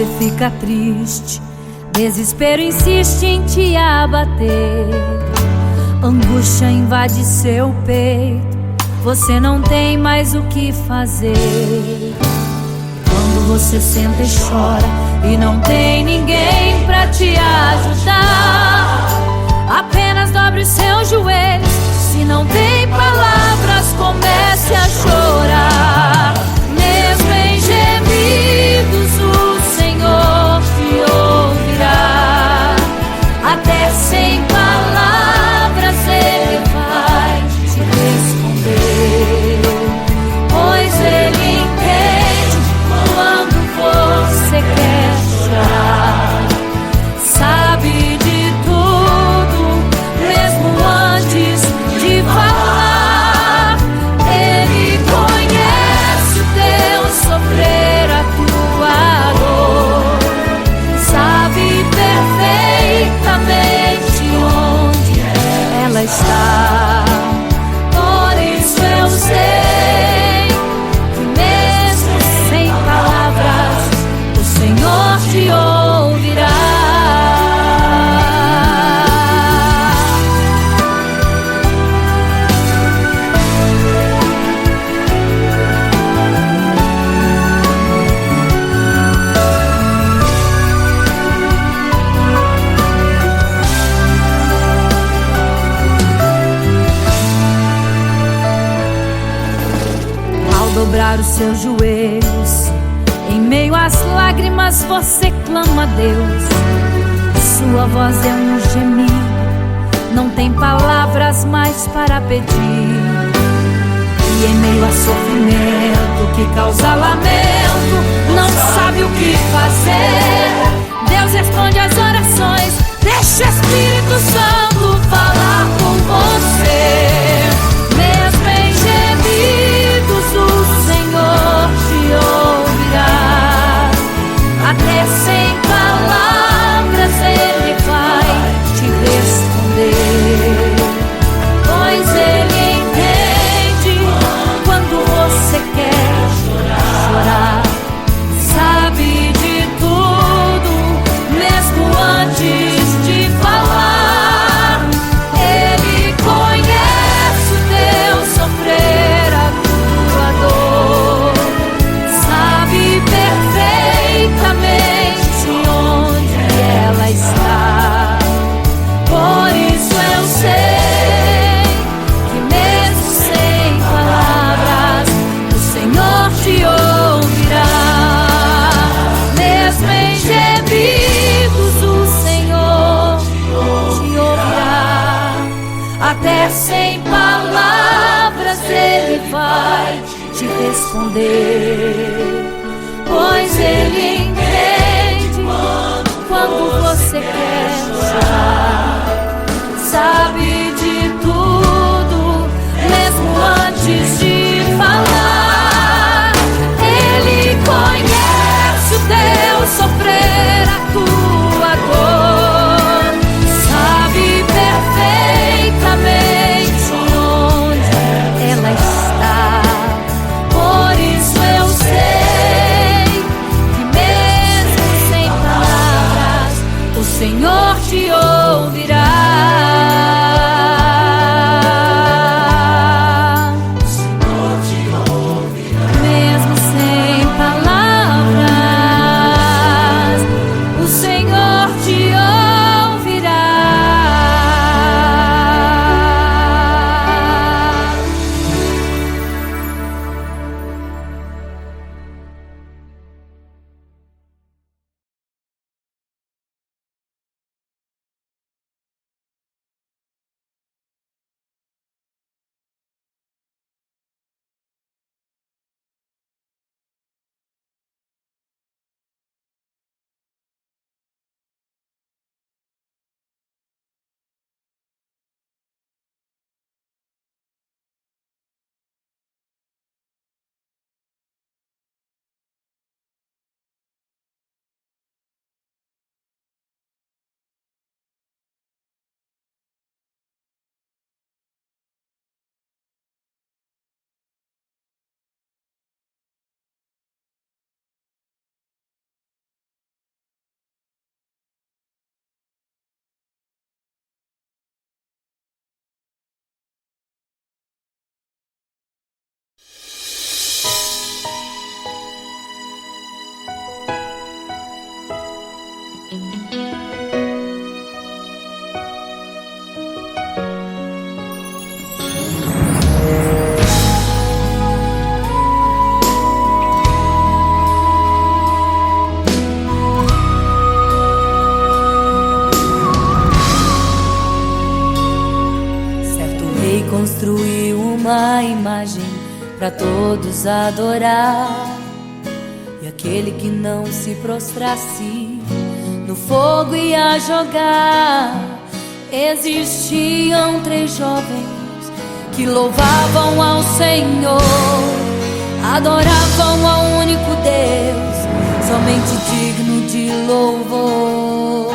você fica triste, desespero insiste em te abater, angústia invade seu peito, você não tem mais o que fazer. Quando você senta e chora e não tem ninguém pra te ajudar, apenas dobre os seus joelhos. Se não tem palavras, comece a chorar. Mesmo em gemidos, o Senhor te ouvirá. Até sem palavras Ele vai te responder, pois Ele entende quando você quer chorar. Sabe de tudo, mesmo antes de falar. Ele conhece o teu sofrer, a tua dor. Sabe perfeitamente onde ela está. Por isso eu sei que mesmo sem palavras o Senhor te ouvirá. Dobrar os seus joelhos, em meio às lágrimas você clama a Deus. Sua voz é um gemido, não tem palavras mais para pedir. E em meio a sofrimento que causa lamento, não sabe o que fazer. Deus responde às orações, deixa o Espírito Santo falar com você. Mesmo em gemidos o Senhor te ouvirá. Até sem palavras Ele vai te responder, pois Ele entende quando você quer chorar. Sabe de tudo, mesmo antes de falar. Ele conhece o teu sofrer, a tua dor. Sabe perfeitamente onde ela está. Por isso eu sei que mesmo sem palavras o Senhor te ouvirá. Mesmo em gemidos o Senhor te ouvirá. Até sem palavras Ele vai te responder, pois Ele entende quando você quer chorar. Sabe de tudo, mesmo antes de falar. Ele conhece o teu sofrer, a tua dor. Sabe perfeitamente onde ela está. Por isso eu sei pra todos adorar. E aquele que não se prostrasse no fogo ia jogar. Existiam 3 jovens que louvavam ao Senhor, adoravam ao único Deus, somente digno de louvor.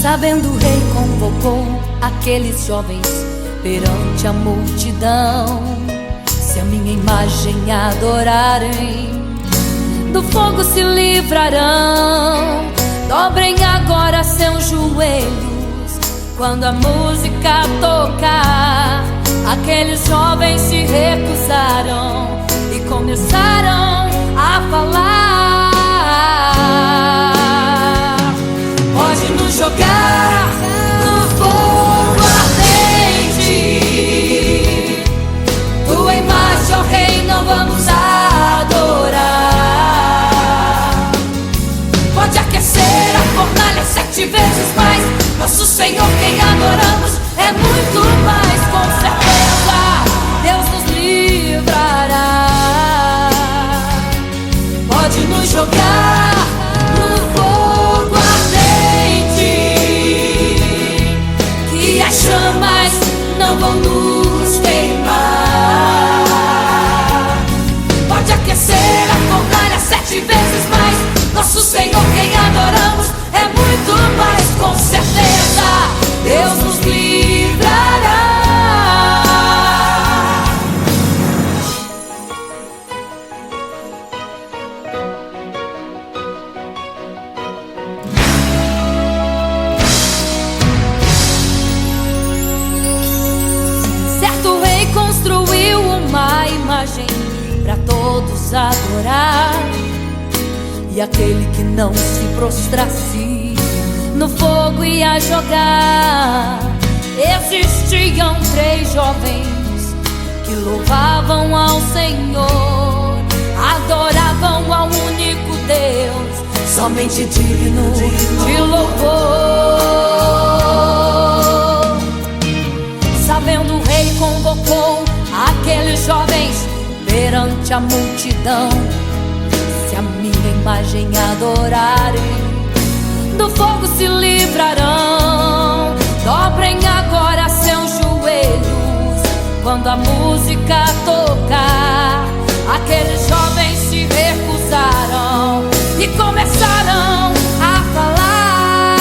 Sabendo, o rei convocou aqueles jovens perante a multidão. Se a minha imagem adorarem, do fogo se livrarão. Dobrem agora seus joelhos quando a música tocar. Aqueles jovens se recusaram e começaram a falar: pode nos jogar no fogo ardente, tua imagem, ó Rei, não vamos adorar. Pode aquecer a fornalha 7 vezes mais, nosso Senhor quem adoramos é muito mais. Com certeza Deus nos livrará. Pode nos jogar no fogo ardente, que as chamas não vão nos queimar. Pode aquecer a fornalha 7 vezes mais, nosso Senhor quem adoramos é muito mais. Com certeza Deus nos livrará. Certo rei construiu uma imagem para todos adorar. E aquele que não se prostrasse no fogo ia jogar. Existiam 3 jovens que louvavam ao Senhor, adoravam ao único Deus, somente digno de louvor. Sabendo, o rei convocou aqueles jovens perante a multidão. Se a minha imagem adorarem, do fogo se livrarão. Dobrem agora seus joelhos quando a música tocar. Aqueles jovens se recusaram e começaram a falar: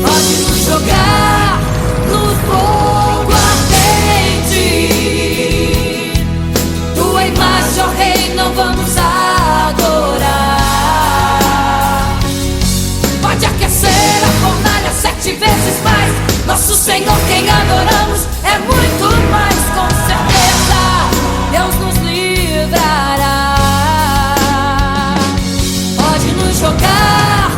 pode nos jogar no fogo ardente, tua imagem, ó Rei, não vamos adorar. Pode aquecer a fornalha 7 vezes mais, nosso Senhor quem adoramos é muito mais. Com certeza Deus nos livrará. Pode nos jogar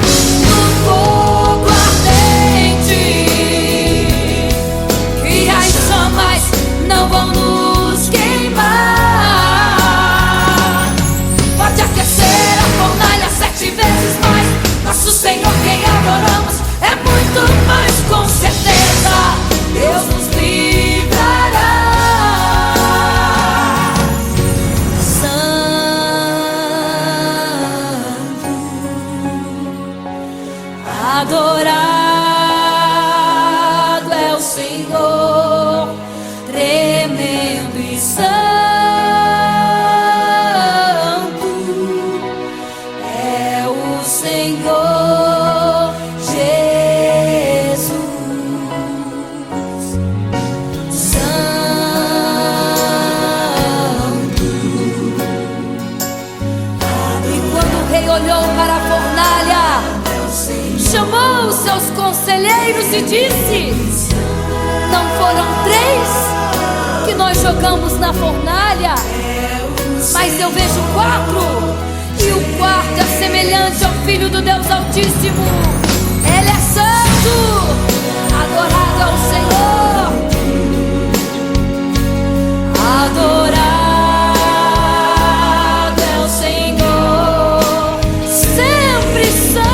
no fogo ardente, que as chamas não vão nos queimar. Pode aquecer a fornalha 7 vezes mais, nosso Senhor quem adoramos é muito mais. Com certeza Deus nos livrará. Santo, adorado é o Senhor, tremendo e santo é o Senhor Jesus. Santo. E quando o rei olhou para a fornalha, chamou os seus conselheiros e disse: não foram 3 que nós jogamos na fornalha, mas eu vejo 4, e o quarto é semelhante ao Filho do Deus Altíssimo. Ele é santo, adorado ao Senhor, adorado é o Senhor, sempre santo.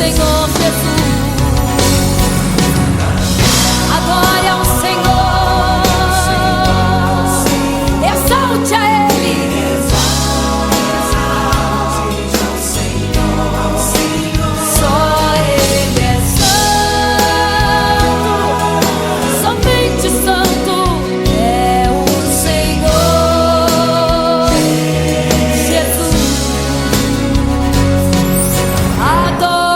Senhor Jesus. Adore ao Senhor, exalte a Ele. Só Ele é santo, somente santo é o Senhor Jesus. Adore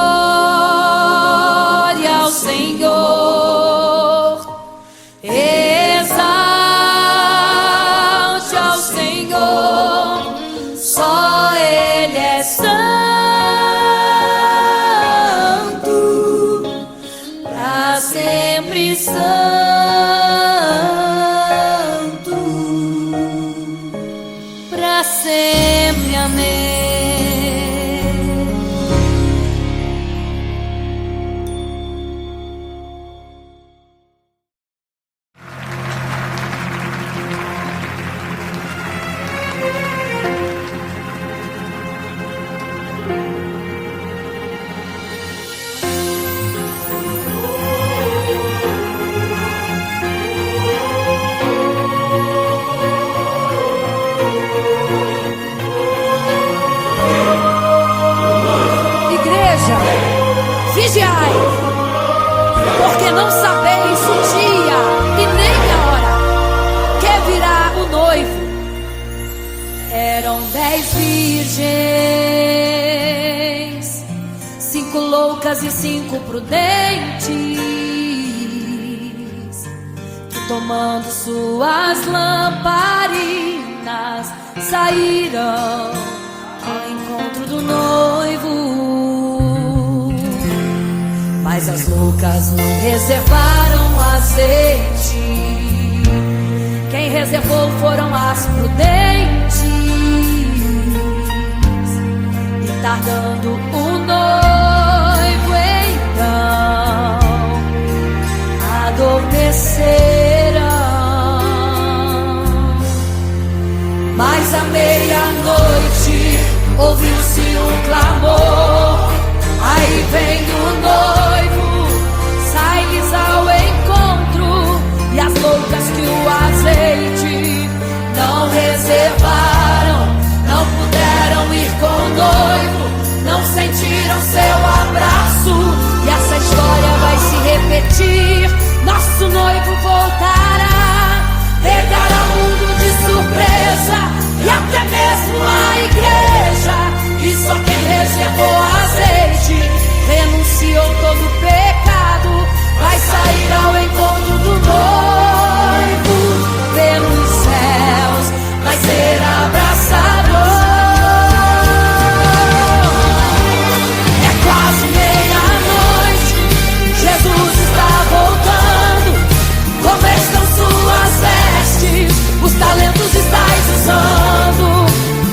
ao Senhor, exalte ao Senhor, só Ele é santo, pra sempre santo, pra sempre. Amém. Igreja, vigiai, porque não sabeis o dia e nem a hora que virá o noivo. Eram 10 virgens, 5 loucas e 5 prudentes, que tomando suas lamparinas saíram ao encontro do noivo. Mas as loucas não reservaram azeite, quem reservou foram as prudentes. E tardando o noivo então adormeceram. Mas à meia-noite ouviu-se um clamor, aí vem o noivo, sai-lhes ao encontro. E as loucas que o azeite não reservaram, não puderam ir com o noivo, não sentiram seu abraço. E essa história vai se repetir, nosso noivo voltará, pegará o mundo de surpresa e até mesmo a igreja. E só quem reservou azeite, renunciou todo pecado, vai sair ao encontro do noivo pelos céus, vai ser abraçador. É quase meia-noite, Jesus está voltando. Como estão suas vestes? Os talentos estáis usando.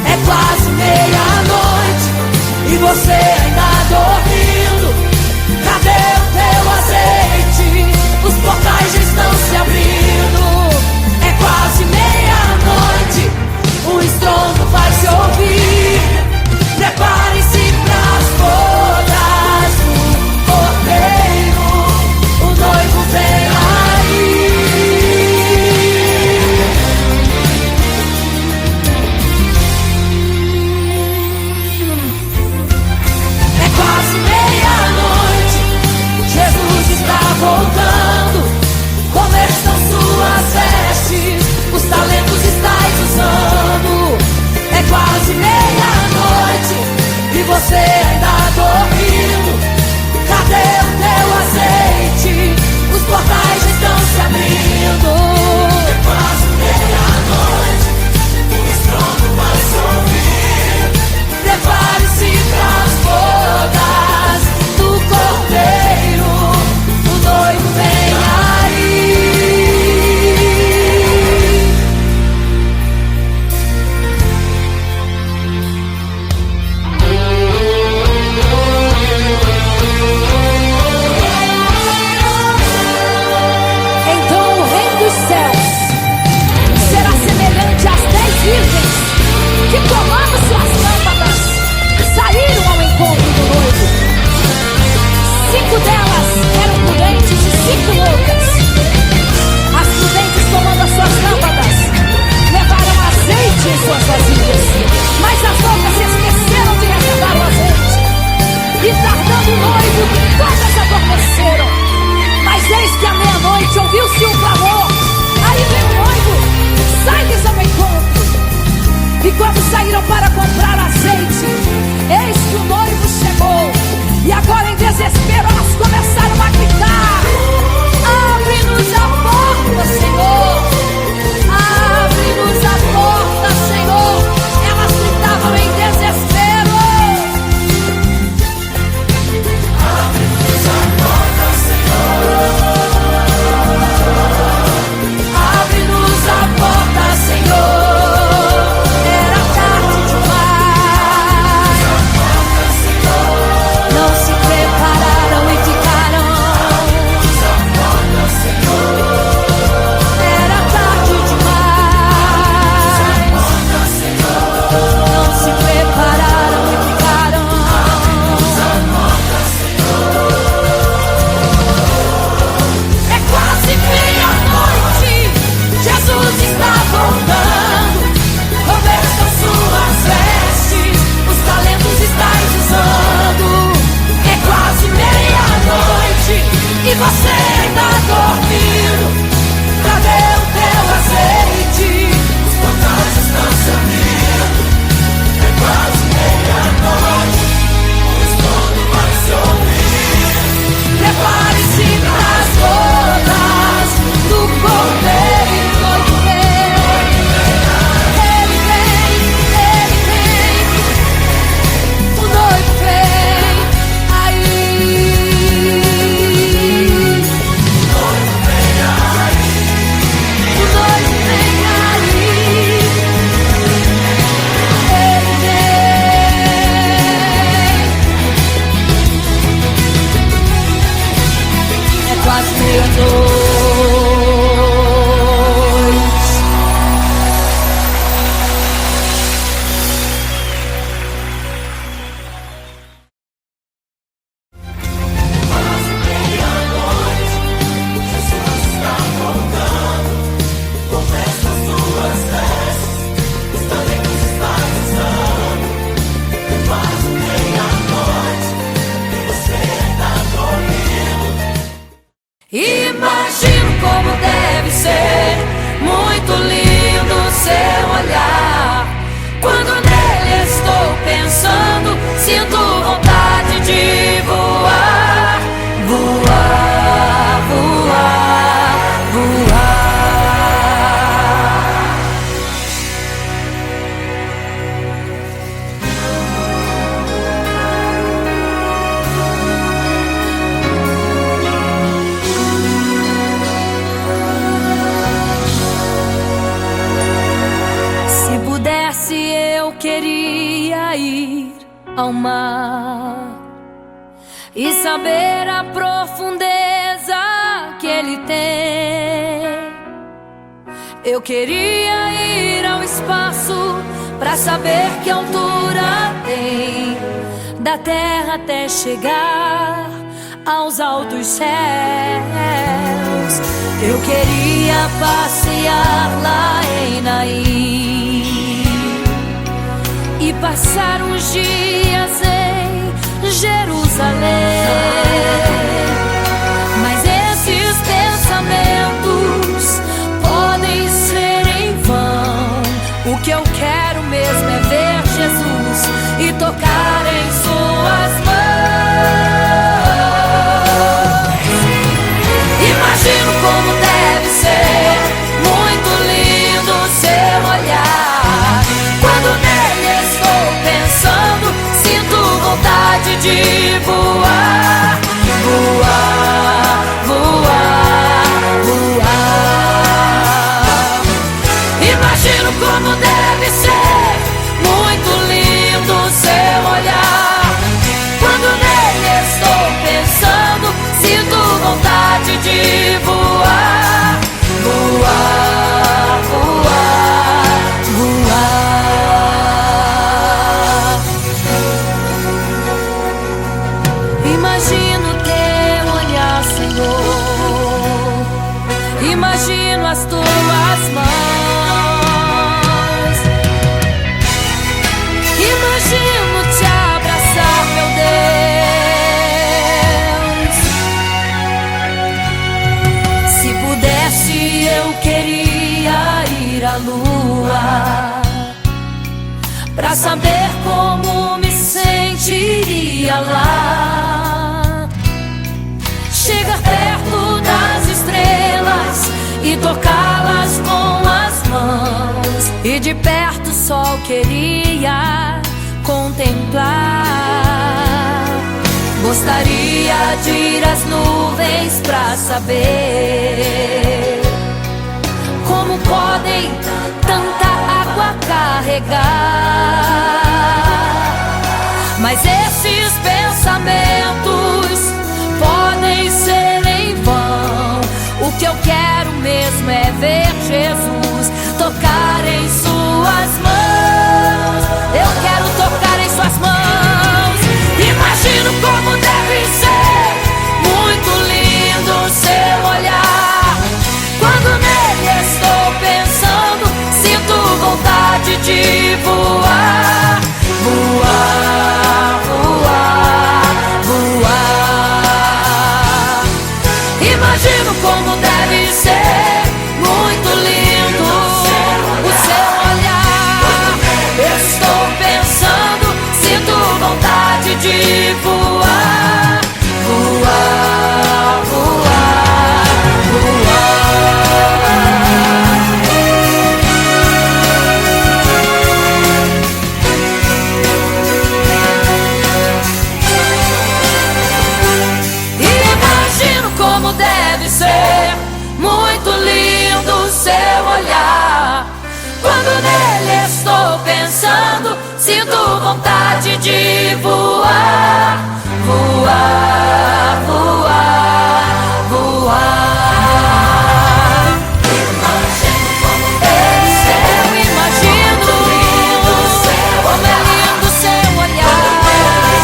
É quase meia-noite e você ainda dormindo. Cadê o teu azeite? Os portais já estão se abrindo. É quase meia-noite, o estrondo vai se ouvir. Prepare-se pras bodas do Cordeiro, o noivo vem aí. É quase meia-noite, Jesus está voltando. Como estão suas vestes? Os talentos estáis usando. É quase meia-noite e você ainda dormindo. Cadê o teu azeite? Os portais já estão se abrindo. É quase meia-noite, o estrondo vai se ouvir. Prepare-se pras bodas do Cordeiro, o noivo vem aí. Eis que à meia-noite ouviu-se um clamor. Aí vem o noivo, sai-lhes ao encontro. E quando saíram para comprar azeite, eis que o noivo chegou. E agora em desespero elas começaram a gritar: abre-nos a porta, Senhor. Abre-nos a porta, Senhor. Elas gritavam em desespero: abre-nos a porta, Senhor. Abre-nos a porta, Senhor. Era tarde demais. Não se prepararam e ficaram. Era tarde demais. Não se prepararam e ficaram. É quase meia-noite. Jesus está voltando. Como estão suas vestes? Os talentos estáis usando. É quase meia-noite e você ainda dormindo. Cadê o teu azeite? Os portais estão sumindo. É quase meia-noite, o estouro vai se ouvir. Prepare-se para as bodas do Cordeiro. Ele vem, ele vem. O noivo vem aí. O noivo vem aí. Ele vem. É quase meia-noite. Imagino como deve ser muito lindo seu olhar. Quando nele estou pensando, sinto vontade de voar. Voar, voar, voar. Se pudesse eu queria ir ao mar e saber a profundeza que ele tem. Eu queria ir ao espaço pra saber que altura tem, da terra até chegar aos altos céus. Eu queria passear lá em Naim e passar uns dias em Jerusalém. Mas esses pensamentos podem ser em vão. O que eu quero mesmo é ver Jesus e tocar em suas mãos. Imagino como deve ser muito lindo seu olhar. Quando nele estou pensando, sinto vontade de voar. Voar, voar, voar. Imagino como deve ser muito lindo seu olhar. Quando nele estou pensando, sinto vontade de voar. Voar, voar, voar. Imagino teu olhar, Senhor. Imagino as tuas mãos. Imagino te abraçar, meu Deus. a lua, pra saber como me sentiria lá. Chegar perto das estrelas e tocá-las com as mãos, e de perto só queria contemplar. Gostaria de ir às nuvens pra saber como podem tanta água carregar. Mas esses pensamentos podem ser em vão. O que eu quero mesmo é ver Jesus tocar em suas mãos. Eu quero tocar em suas mãos. Imagino como deve ser muito lindo o seu olhar. Quando nele estou pensando, sinto vontade de voar. Voar, voar, voar. Imagino como deve ser muito lindo o seu olhar. Estou pensando, sinto vontade de voar. Voar, voar, imagino como deve ser muito lindo o seu olhar. Quando nele estou pensando, sinto vontade de voar. Voar, voar, voar. Imagino como deve ser. Eu imagino como é lindo o seu olhar.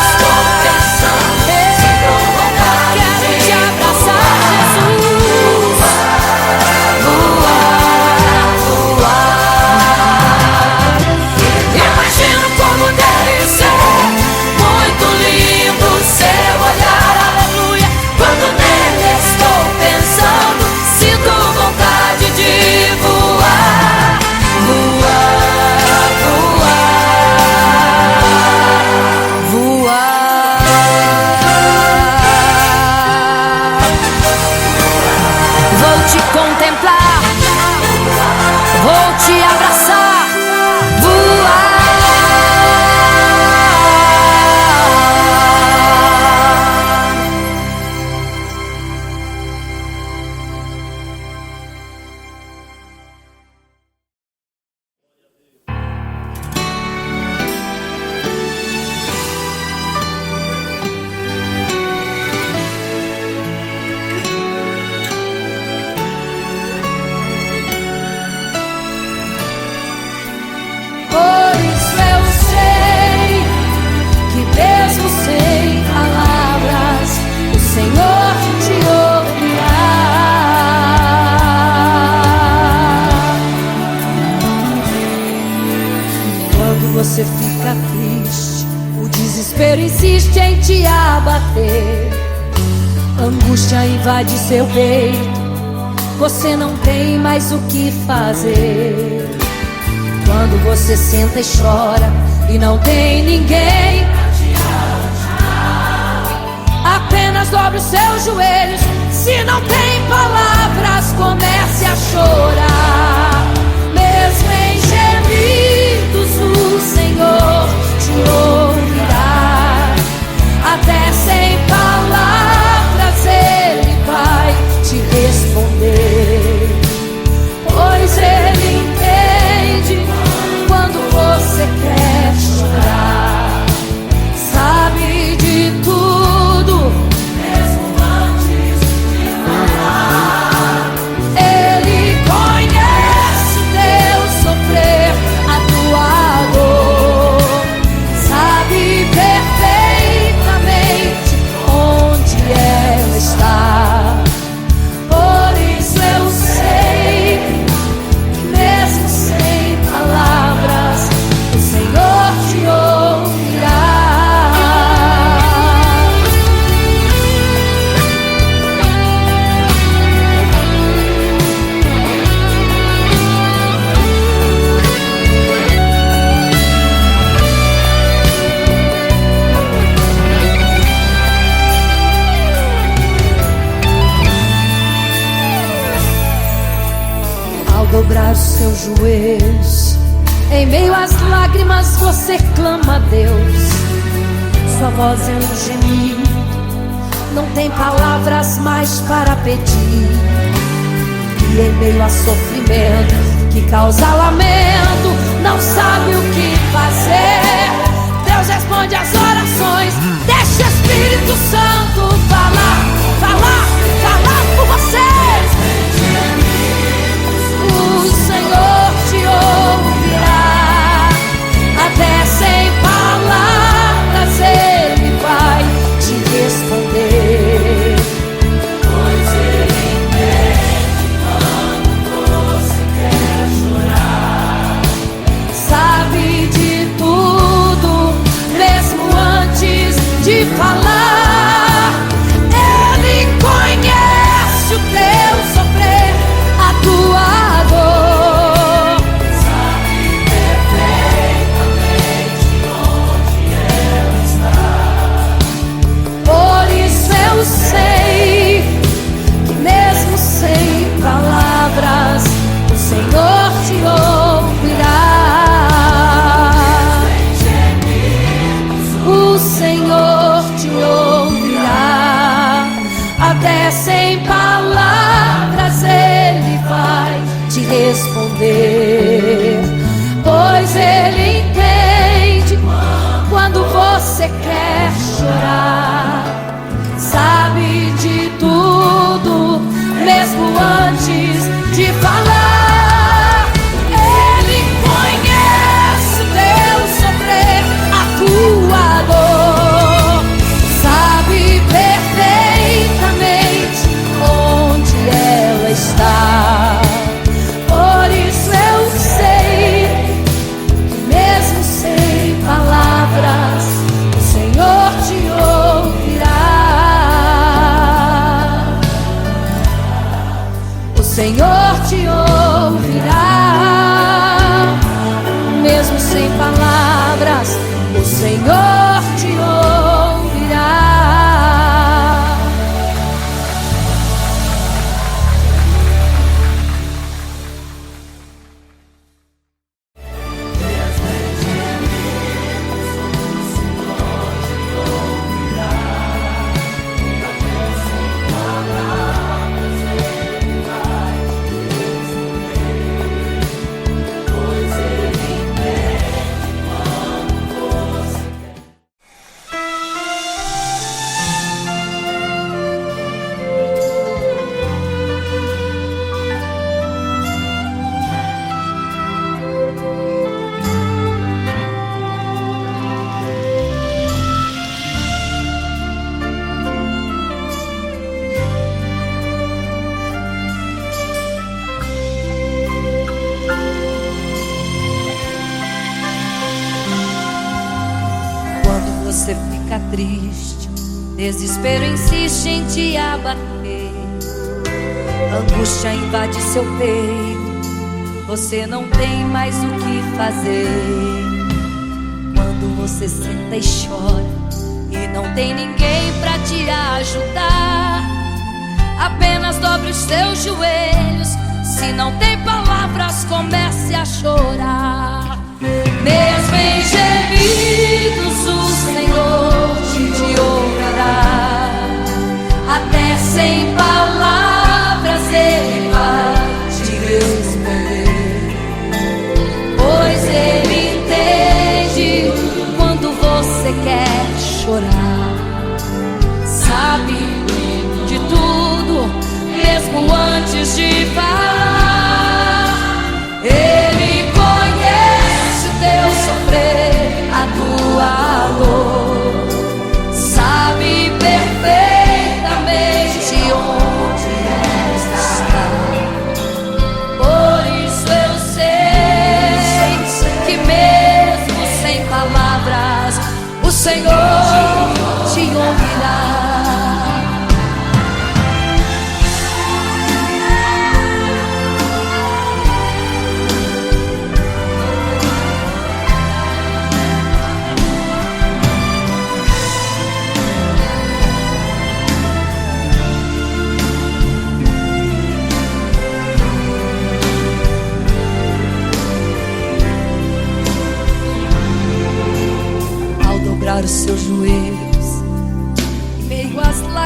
Estou pensando, sinto vontade. Quero te abraçar, Jesus. Voar, voar. Imagino como deve ser muito lindo o seu olhar. Aleluia. Quando nele estou pensando, sinto vontade de voar. Voar, voar, voar. Vou te contemplar, vou te abraçar. Voar. Por isso eu sei que mesmo sem palavras o Senhor te ouvirá. Quando você fica triste, o desespero insiste em te abater. Angústia invade seu peito, você não tem mais o que fazer. Quando você senta e chora e não tem ninguém, apenas dobre os seus joelhos. Se não tem palavras, comece a chorar. Mesmo em gemidos, o Senhor te ouvirá. Até sem palavras Ele vai te responder, pois Ele entende quando você quer chorar. Sabe de tudo, mesmo antes de falar. Ele conhece seus joelhos, em meio às lágrimas você clama a Deus. Sua voz é um gemido, não tem palavras mais para pedir. E em meio a sofrimento que causa lamento, não sabe o que fazer. Deus responde às orações. Deixa o Espírito Santo falar, falar, falar por vocês. O Senhor te ouvirá, até sem palavras Ele vai te responder. Pois Ele entende quando você quer chorar. Sabe de tudo, mesmo antes de falar. Ele conhece o teu sofrer, a tua dor. Sabe perfeitamente onde ela está. Por isso eu sei que mesmo sem palavras o Senhor te ouvirá. O Senhor te ouvirá, até sem palavras Ele vai te responder. Pois Ele entende quando você quer chorar. Sabe de tudo, mesmo antes de falar. Ele conhece o teu sofrer, a tua dor. Sabe perfeitamente onde ela está. Por isso eu sei que mesmo sem palavras o Senhor te ouvirá. O Senhor te ouvirá, mesmo sem palavras o Senhor te ouvirá. Você fica triste, desespero insiste em te abater, angústia invade seu peito, você não tem mais o que fazer. Quando você senta e chora e não tem ninguém pra te ajudar, apenas dobre os seus joelhos. Se não tem palavras, comece a chorar. Mesmo em gemidos o Senhor te ouvirá, até sem palavras Ele vai te responder. Pois Ele entende quando você quer chorar. Sabe de tudo, mesmo antes de falar. Ele conhece o teu sofrer, a tua dor. Sabe perfeitamente onde ela está. Por isso eu sei que mesmo sem palavras o Senhor te ouvirá.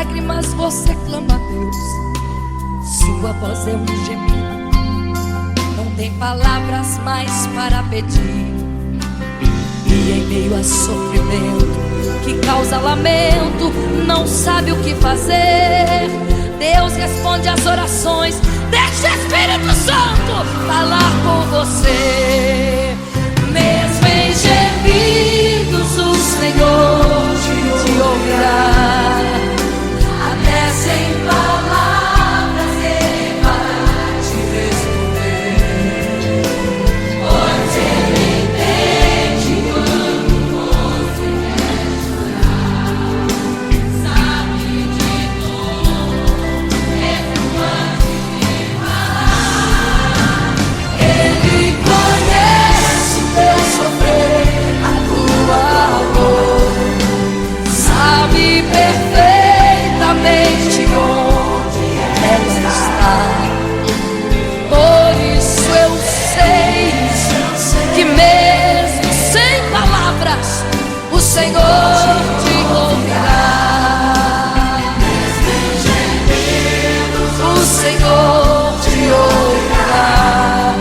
lágrimas você clama a Deus. Sua voz é um gemido, não tem palavras mais para pedir. E em meio a sofrimento que causa lamento, não sabe o que fazer. Deus responde às orações. Deixa o Espírito Santo falar com você. Mesmo em gemidos o Senhor te ouvirá. Até sem palavras Ele vai te responder. Pois Ele entende quando você quer chorar. Sabe de tudo, mesmo antes de falar. Ele conhece teu sofrer, a tua dor. Sabe perfeitamente onde ela está. Por isso eu sei que mesmo sem palavras o Senhor te ouvirá. O Senhor te ouvirá.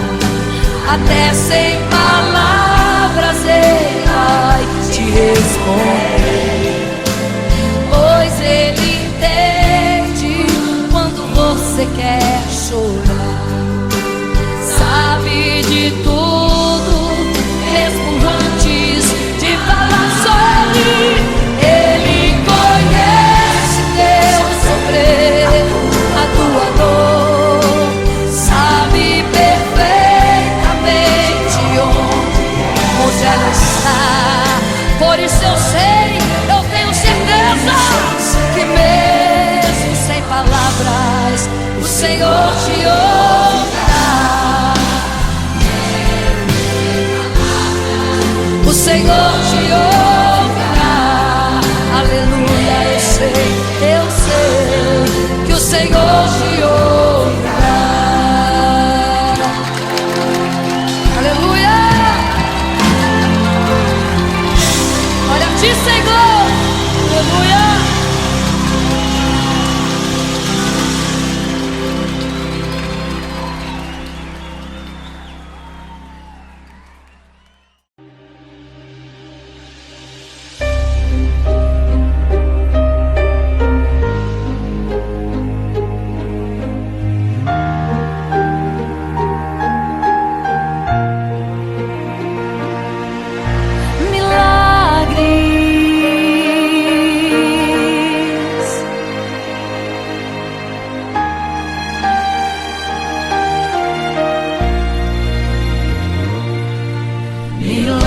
Até sem palavras Ele vai te responder. Pois Ele entende quando você quer chorar. Sabe de tudo, mesmo antes de falar sobre. Ele conhece teu sofrer, a tua dor. Sabe perfeitamente onde ela está. Por isso eu sei, eu tenho certeza que mesmo sem palavras o Senhor te ouvirá. O Senhor te ouvirá. Aleluia, eu sei que o Senhor te ouvirá. Aleluia. Olha a ti, Senhor. Aleluia.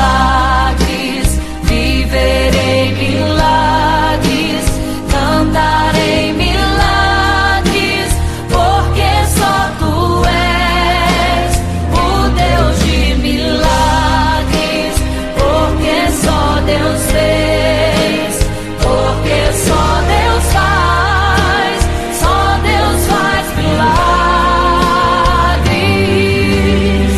Milagres, viverei milagres, cantarei milagres, porque só Tu és o Deus de milagres, porque só Deus fez, porque só Deus faz milagres.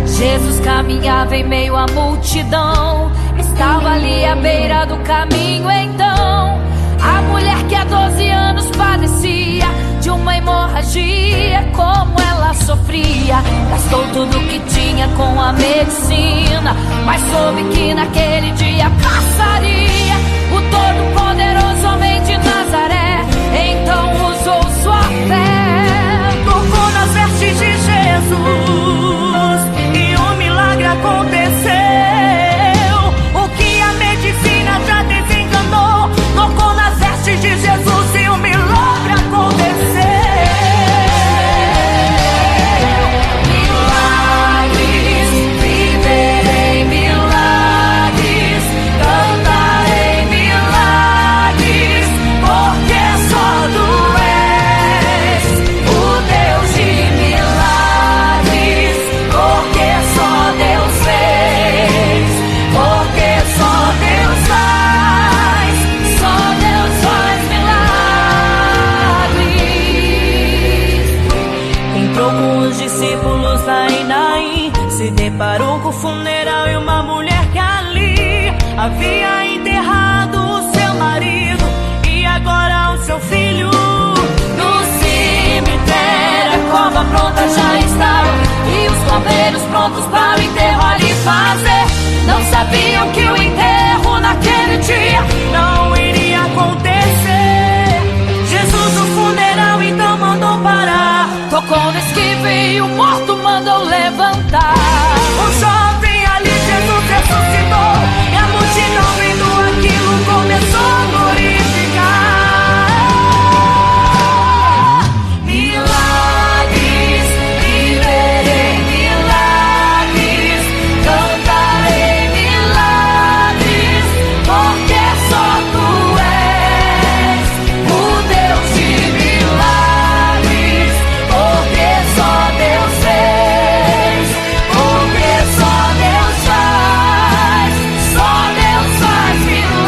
Jesus caminhava em meio à multidão, estava ali à beira do caminho então. A mulher que há 12 anos padecia de uma hemorragia, como ela sofria. Gastou tudo que tinha com a medicina, mas soube que naquele dia passaria. O Todo-Poderoso homem de Nazaré então usou sua fé, tocou nas vestes de Jesus e um milagre aconteceu. O que a medicina já desenganou, tocou nas vestes de Jesus e um milagre aconteceu. Milagres, viverei milagres, cantarei milagres, se deparou com o funeral e uma mulher que ali havia enterrado o seu marido e agora o seu filho. No cemitério a cova pronta já estava e os coveiros prontos para o enterro ali fazer. Não sabiam que o enterro naquele dia não iria acontecer. Jesus no funeral então mandou parar, tocou no esquife e o morto mandou levantar. O jovem ali Jesus ressuscitou e a multidão vendo aquilo começou a glorificar. Milagres, viverei milagres, cantarei milagres, porque só tu és o Deus de milagres, porque só Deus fez, porque só Deus faz, só Deus faz milagres.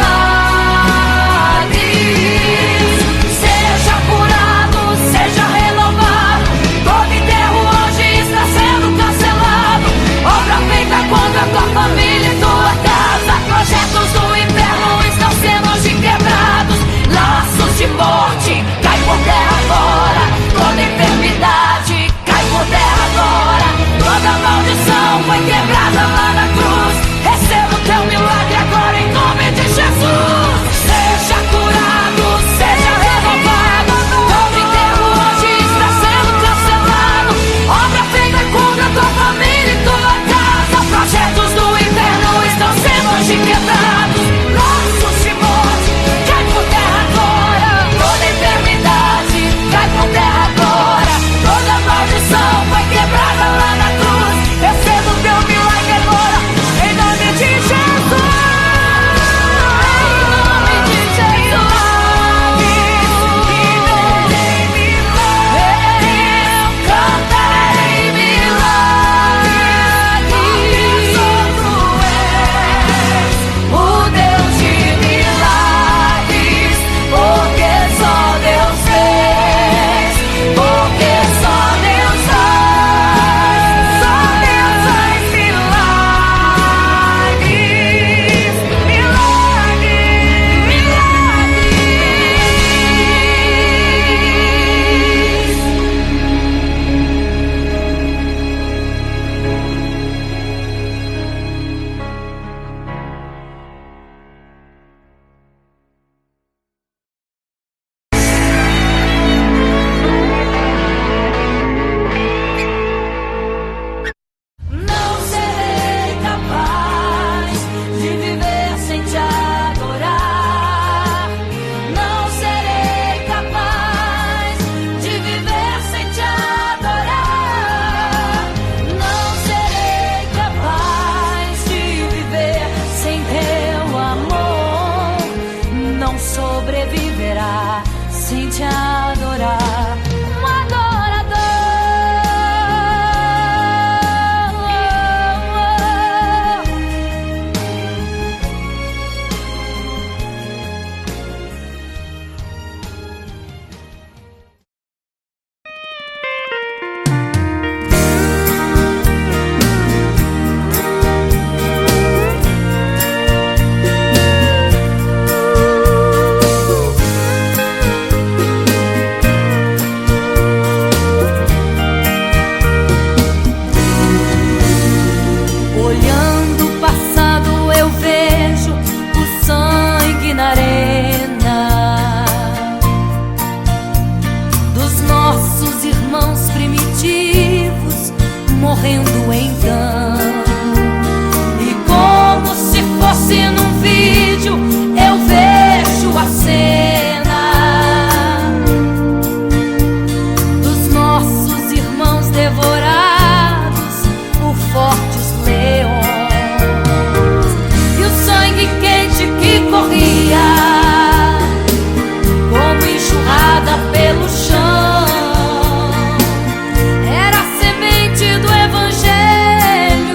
Seja curado, seja renovado, todo enterro hoje está sendo cancelado. Obra feita contra tua família e tua casa, projetos do inferno estão sendo hoje quebrados. Laços de morte cai por terra agora, toda enfermidade cai por terra agora, toda maldição foi quebrada lá na cruz. Receba o teu milagre agora em nome de Jesus. Seja curado, seja renovado, todo enterro hoje está sendo cancelado. Obra feita contra tua família e tua casa, projetos do inferno estão sendo hoje quebrados. Laços de morte cai por terra agora, toda enfermidade cai por terra agora, toda maldição foi quebrada lá na cruz. Receba o teu milagre agora em nome de Jesus. Não serei capaz de viver sem te adorar. Não serei capaz de viver sem te adorar. Não serei capaz de viver sem teu amor. Não sobreviverá sem te adorar. Um adorador. Olhando o passado eu vejo o sangue na arena dos nossos irmãos primitivos morrendo então. E como se fosse num vídeo eu vejo a cena dos nossos irmãos devorados por fortes leões. E o sangue quente que corria como enxurrada pelo chão era a semente do evangelho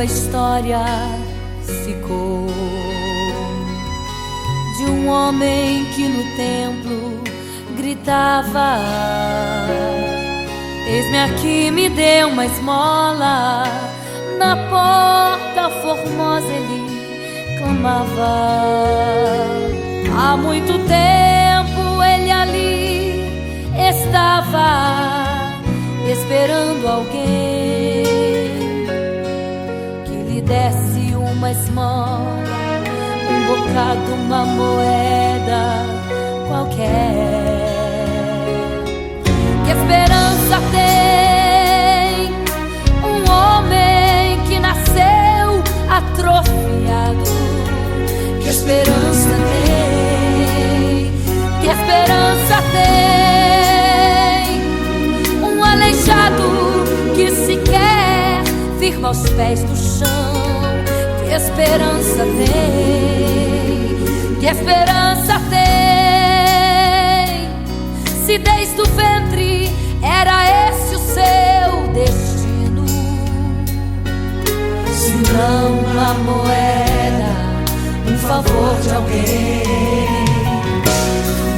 sua história ficou de um homem que no templo gritava: eis-me aqui, me dê uma esmola. Na porta formosa ele clamava. Há muito tempo ele ali estava esperando alguém que lhe desse uma esmola, um bocado, uma moeda qualquer. Que esperança tem um homem que nasceu atrofiado? Que esperança tem? Que esperança tem um aleijado que sequer firma os pés no chão? Que esperança tem? Que esperança tem? Se desde o ventre era esse o seu destino, se não uma moeda, um favor de alguém.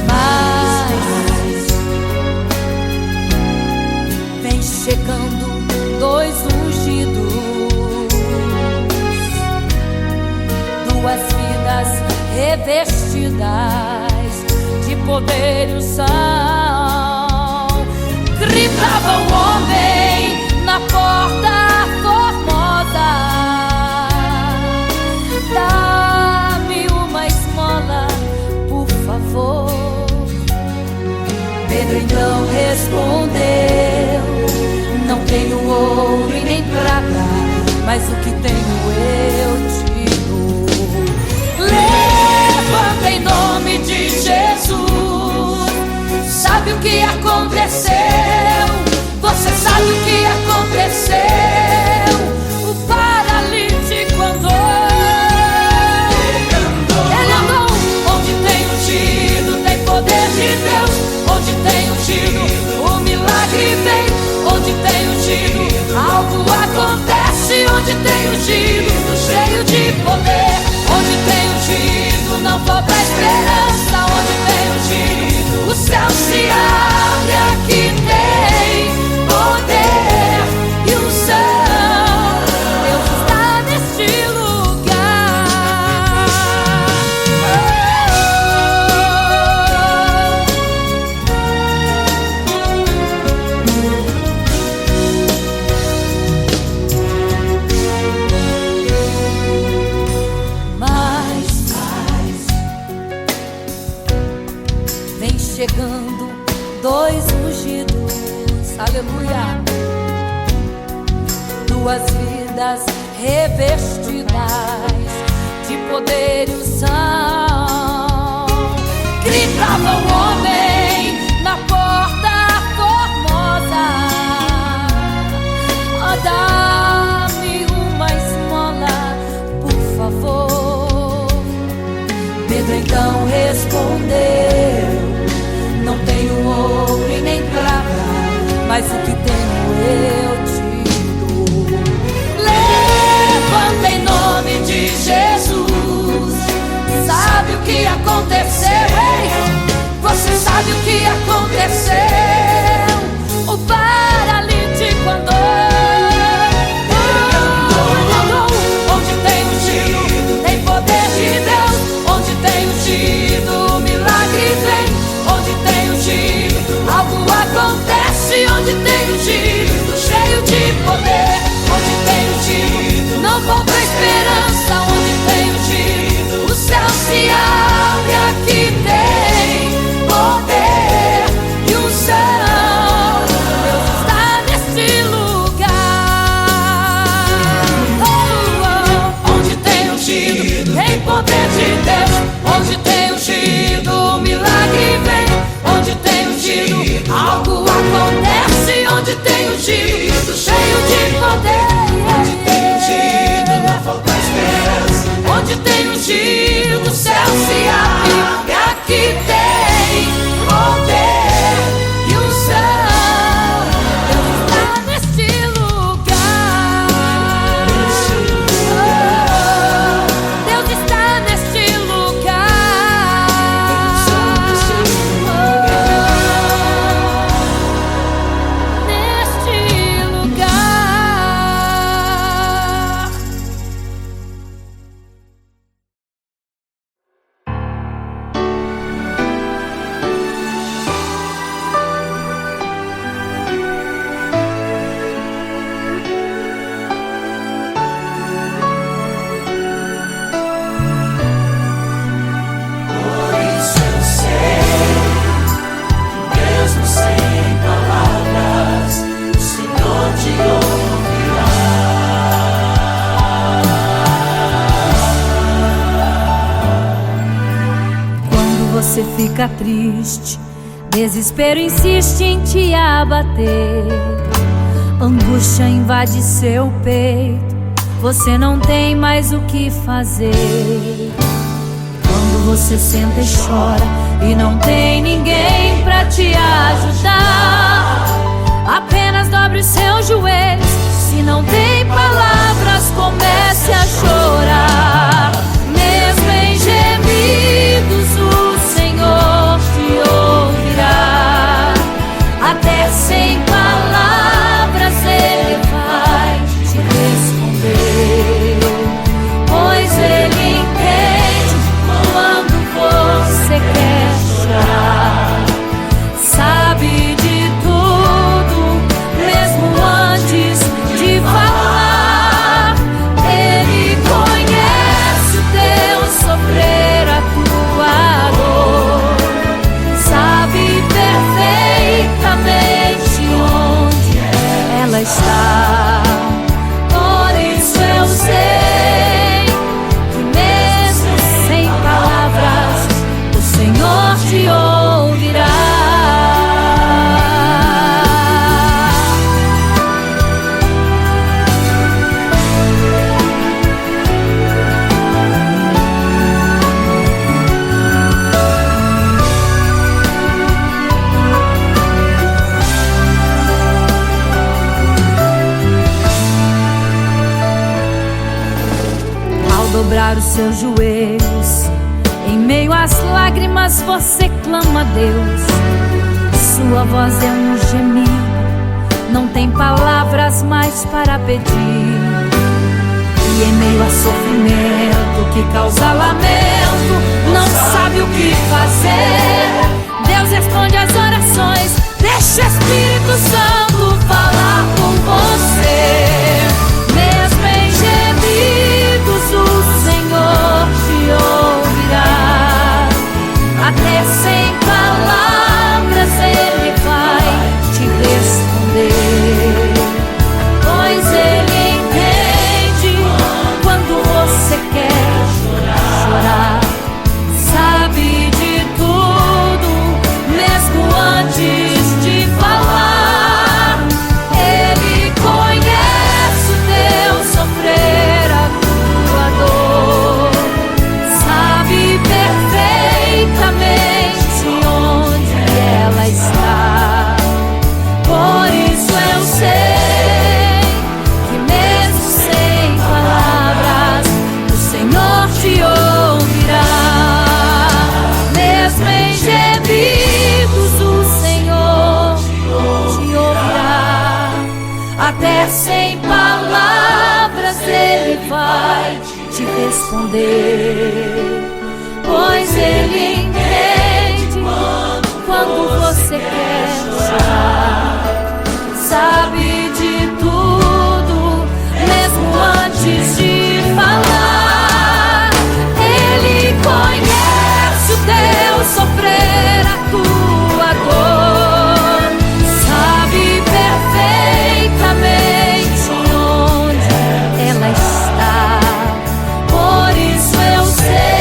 Mas vem chegando dois ungidos, duas vidas revestidas de poder e unção. Gritava o homem na porta formosa: dá-me uma esmola, por favor. Pedro então respondeu: não tenho ouro e nem prata, mas o que tenho eu te dou. Levanta em nome de Jesus. Sabe o que aconteceu? Você sabe o que aconteceu? O paralítico andou. Ele andou. Onde tem ungido, tem poder de Deus. Onde tem ungido, o milagre vem. Onde tem ungido, algo acontece. Onde tem ungido, cheio de poder. Onde tem ungido, não falta esperança. Onde tem ungido, o céu se abre. Aqui tem poder e unção. Deus está neste lugar. Mas vem chegando dois ungidos, aleluia, duas vidas revestidas de poder e unção. Gritava o homem na porta formosa: oh, dá-me uma esmola, por favor. Pedro então respondeu: não tenho ouro e nem prata, mas o que tenho eu te dou. Levanta em nome de Jesus. Sabe o que aconteceu? Ei, você sabe o que aconteceu? O paralítico andou. Onde tem ungido, tem poder de Deus. Onde tem ungido, o milagre vem. Onde tem ungido, algo acontece. Onde tem ungido, cheio de poder. Onde tem ungido, não falta esperança. Onde tem ungido, o céu se abre. Aqui tem poder e unção. você fica triste, desespero insiste em te abater, angústia invade seu peito, você não tem mais o que fazer. Quando você senta e chora e não tem ninguém pra te ajudar, apenas dobre os seus joelhos. Se não tem palavras, comece a chorar. Mesmo em gemidos, o Senhor te ouvirá. Até sem palavras Ele vai te responder, pois Ele entende quando você quer chorar. Sabe de tudo, mesmo antes de falar. Ele conhece o teu sofrer, a tua dor. Sabe perfeitamente onde ela está. Por isso eu sei que mesmo sem palavras o Senhor te ouvirá. Ao dobrar os seus joelhos, em meio às lágrimas você clama a Deus. Sua voz é um gemido, não tem palavras mais para pedir. E em meio a sofrimento que causa lamento, não sabe o que fazer. Deus responde às orações, deixa o Espírito Santo falar com você. Mesmo em gemidos o Senhor te ouvirá. Até sem palavras Ele vai te responder, pois Ele entende quando você quer chorar. Sabe de tudo, mesmo antes de falar. Ele conhece o teu sofrer, a tua dor. Sabe perfeitamente onde ela está. Por isso eu sei que mesmo sem palavras o Senhor te ouvirá. Mesmo em gemidos o Senhor te ouvirá. Até sem palavras Ele vai te responder, pois Ele entende quando você quer chorar. Sabe de tudo, mesmo antes de falar. Ele conhece o teu sofrer, a tua dor. Sabe perfeitamente onde ela está. Por isso eu sei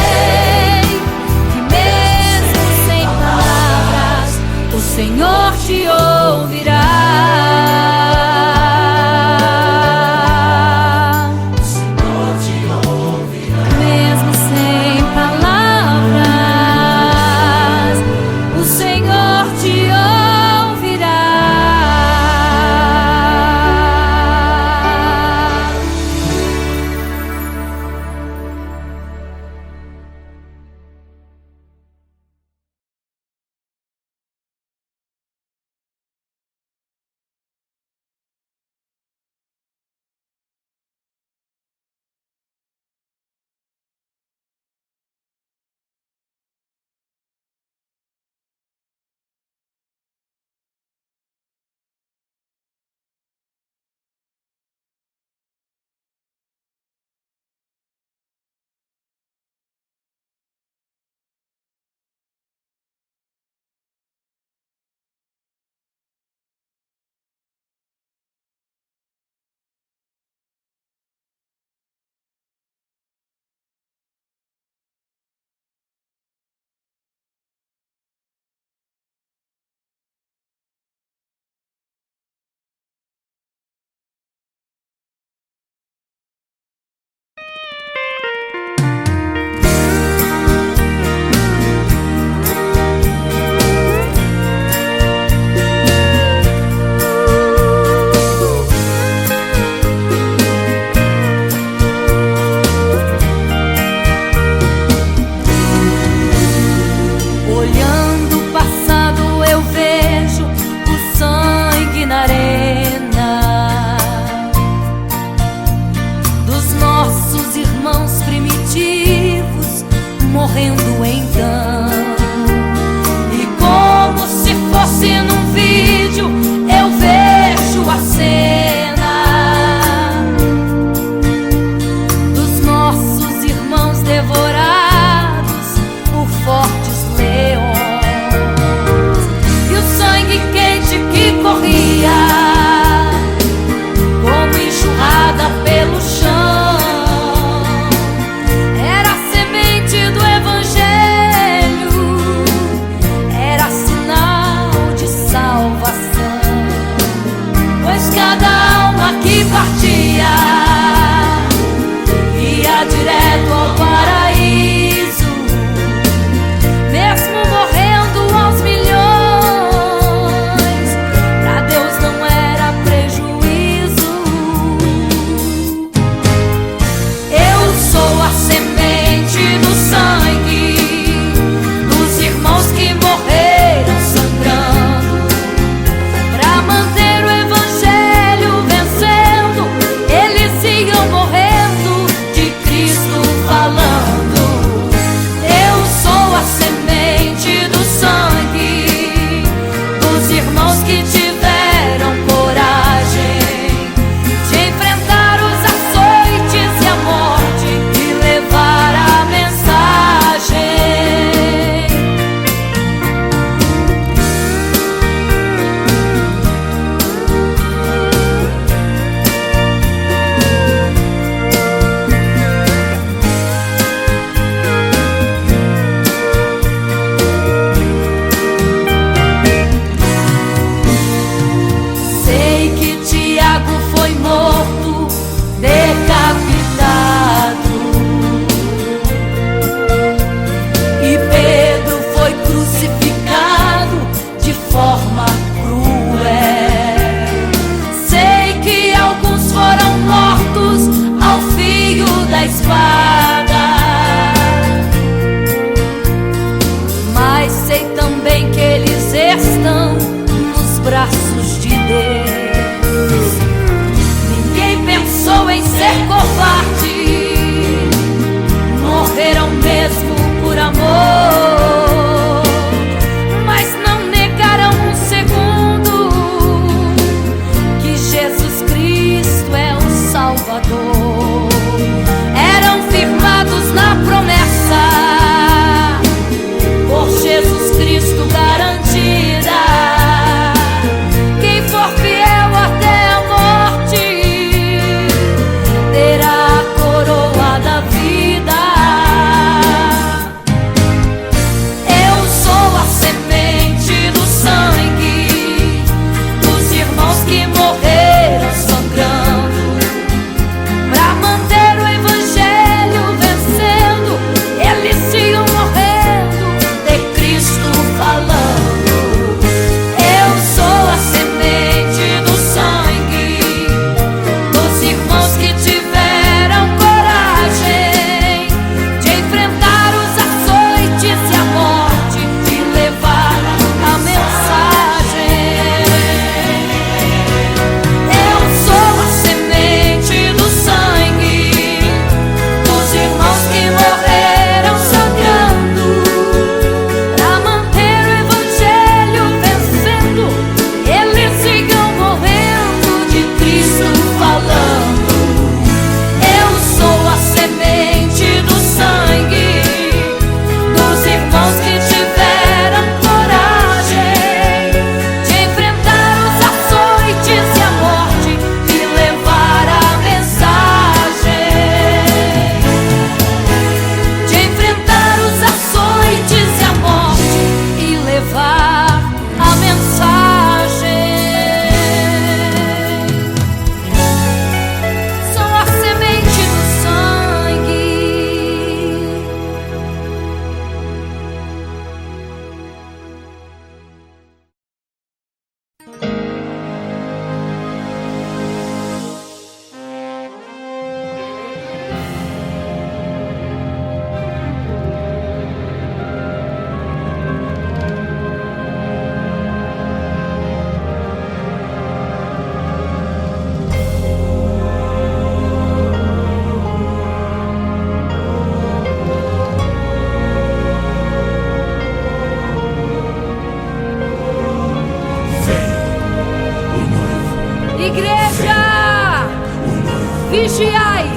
vigiai,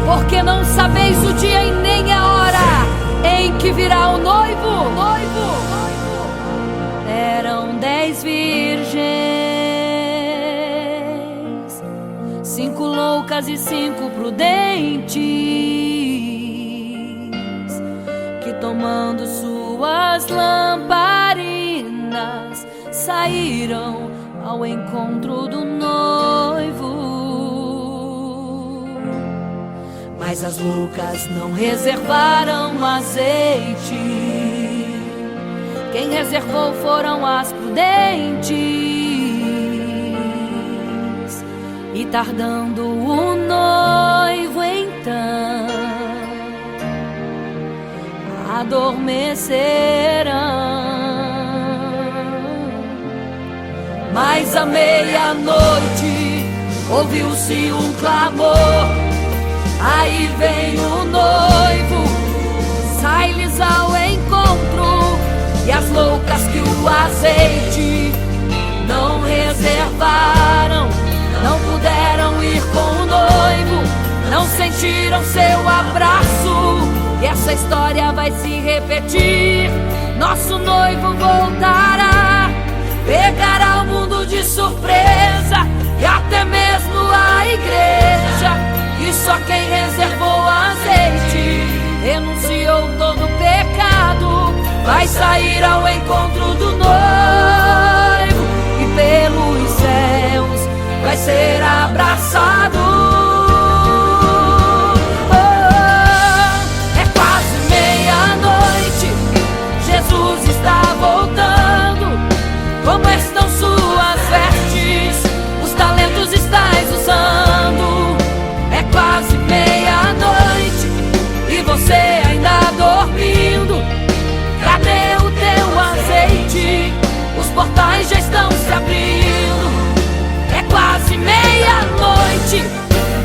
porque não sabeis o dia e nem a hora em que virá o noivo. Eram 10 virgens, 5 loucas e 5 prudentes, que tomando suas lamparinas saíram ao encontro do noivo. Mas as loucas não reservaram azeite. Quem reservou foram as prudentes. E tardando o noivo então, adormecerão. Mas à meia-noite ouviu-se um clamor: aí vem o noivo, sai-lhes ao encontro. E as loucas que o azeite não reservaram, não puderam ir com o noivo, não sentiram seu abraço. E essa história vai se repetir. Nosso noivo voltará, pegará o mundo de surpresa, e até mesmo a igreja. E só quem reservou azeite, renunciou todo pecado, vai sair ao encontro do noivo, e pelos céus vai ser abraçado. É quase meia-noite, Jesus está voltando. Como estão suas vestes? Os talentos estais usando. É quase meia-noite e você ainda dormindo. Cadê o teu azeite? Os portais já estão se abrindo. É quase meia-noite,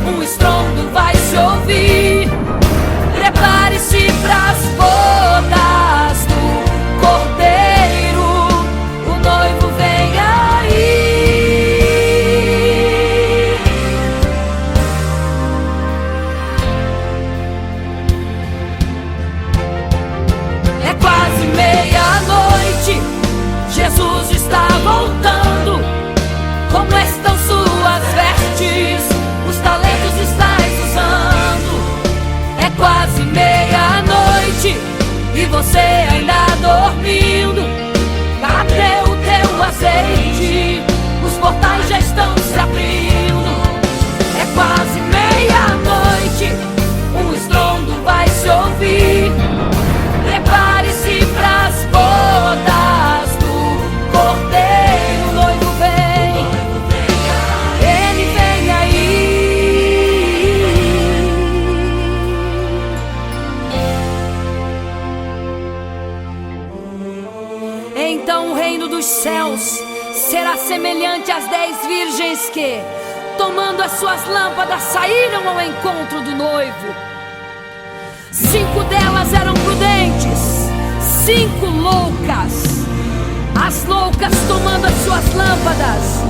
um estrondo vai se ouvir. Prepare-se pras bodas do Cordeiro, o noivo vem aí. É quase meia-noite, Jesus está voltando. Como estão suas vestes? Os talentos estais usando. É quase meia-noite e você ainda dormindo. Cadê o teu azeite? Os portais já estão se abrindo. É quase meia-noite, um estrondo vai se ouvir. Prepare-se pras bodas do Cordeiro, o noivo vem, ele vem aí. Então o reino dos céus será semelhante às 10 virgens que, tomando as suas lâmpadas, saíram ao encontro do noivo. 5 delas eram prudentes, 5 loucas. As loucas, tomando as suas lâmpadas,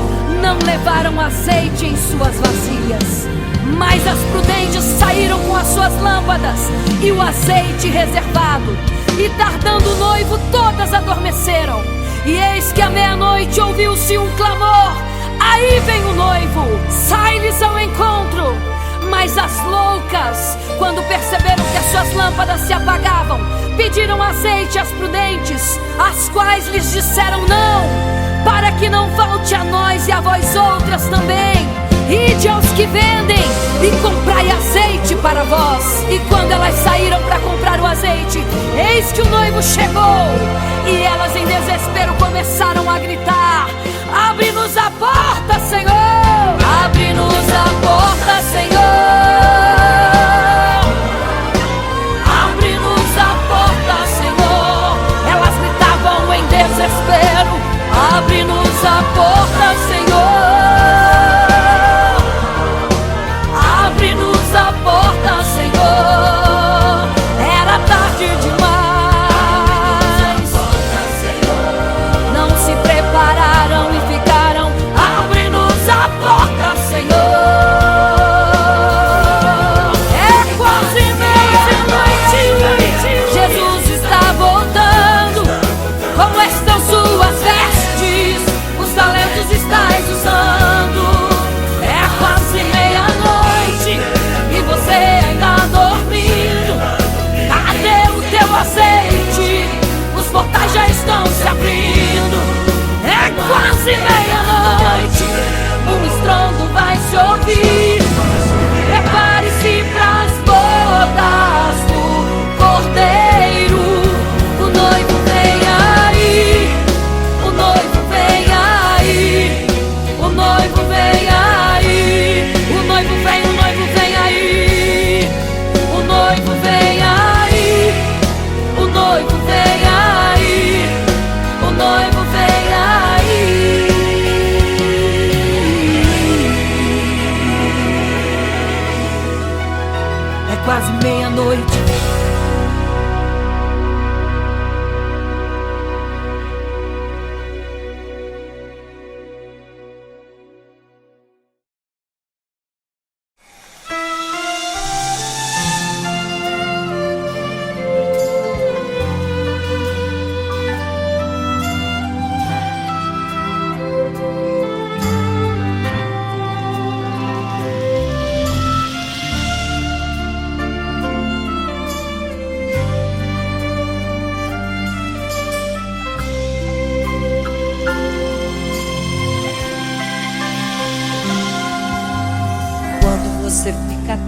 não levaram azeite em suas vasilhas. Mas as prudentes saíram com as suas lâmpadas e o azeite reservado. E tardando o noivo, todas adormeceram. E eis que à meia-noite ouviu-se um clamor: aí vem o noivo, sai-lhes ao encontro. Mas as loucas, quando perceberam que as suas lâmpadas se apagavam, pediram azeite às prudentes, as quais lhes disseram: não, para que não falte a nós e a vós outras também. Ide aos que vendem e comprai azeite para vós. E quando elas saíram para comprar o azeite, eis que o noivo chegou. E elas em desespero começaram a gritar: abre-nos a porta, Senhor! Abre-nos a porta, Senhor! Abre-nos a porta, Senhor! Elas gritavam em desespero: abre-nos a porta, Senhor! Abre-nos a porta, Senhor! Era tarde demais. Não se prepararam e ficaram: abre-nos a porta!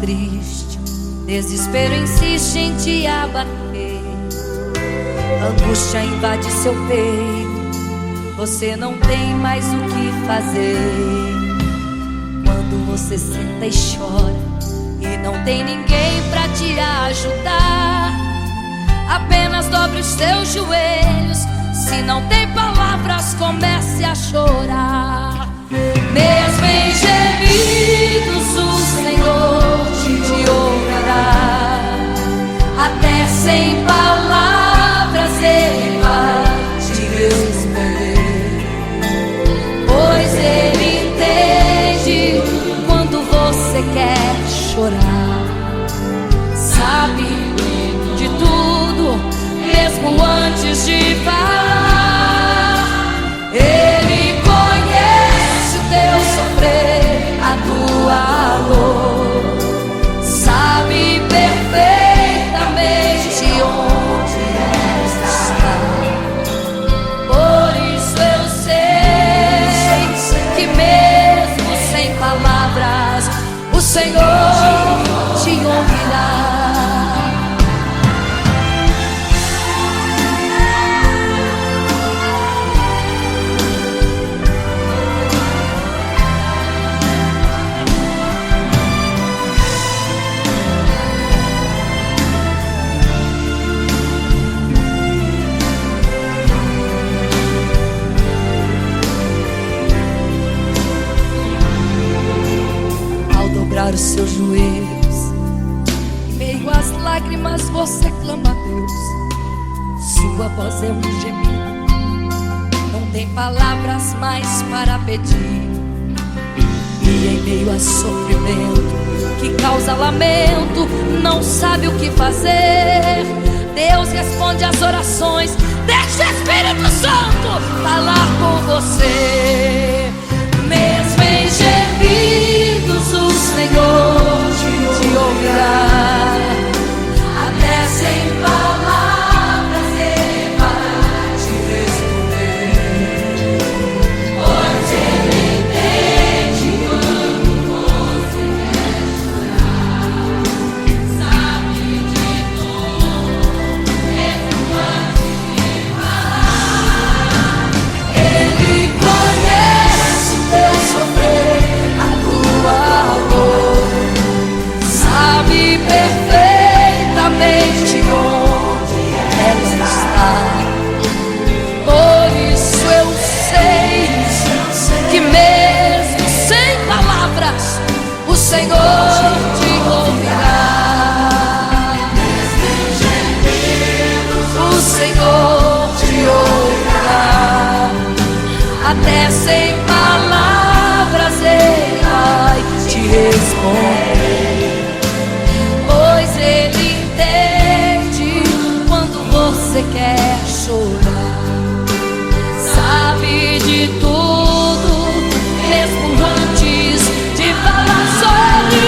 triste, desespero insiste em te abater, angústia invade seu peito, você não tem mais o que fazer. Quando você senta e chora e não tem ninguém pra te ajudar, apenas dobre os seus joelhos. Se não tem palavras, comece a chorar. Mesmo em gemidos, o Senhor te ouvirá. Até sem palavras Ele vai te responder, pois Ele entende quando você quer chorar. Sabe de tudo, mesmo antes de falar. Ele conhece o teu sofrer, a tua dor, sabe perfeitamente onde está. Por isso eu sei que mesmo sem palavras o Senhor te ouvirá. Os seus joelhos, em meio às lágrimas você clama a Deus. Sua voz é um gemido, não tem palavras mais para pedir. E em meio a sofrimento que causa lamento, não sabe o que fazer. Deus responde às orações, deixa o Espírito Santo falar com você. Mesmo em gemidos o Senhor te ouvirá. Até sem palavras Ele vai te responder, pois Ele entende quando você quer chorar. Sabe de tudo, mesmo antes de falar. Ele conhece o teu sofrer, a tua dor, sabe perfeitamente onde ela está. Por isso eu sei que mesmo sem palavras o Senhor te ouvirá. O Senhor te ouvirá. Até sem palavras Ele vai te responder, pois Ele entende quando você quer chorar. Sabe de tudo, mesmo antes de falar sobre.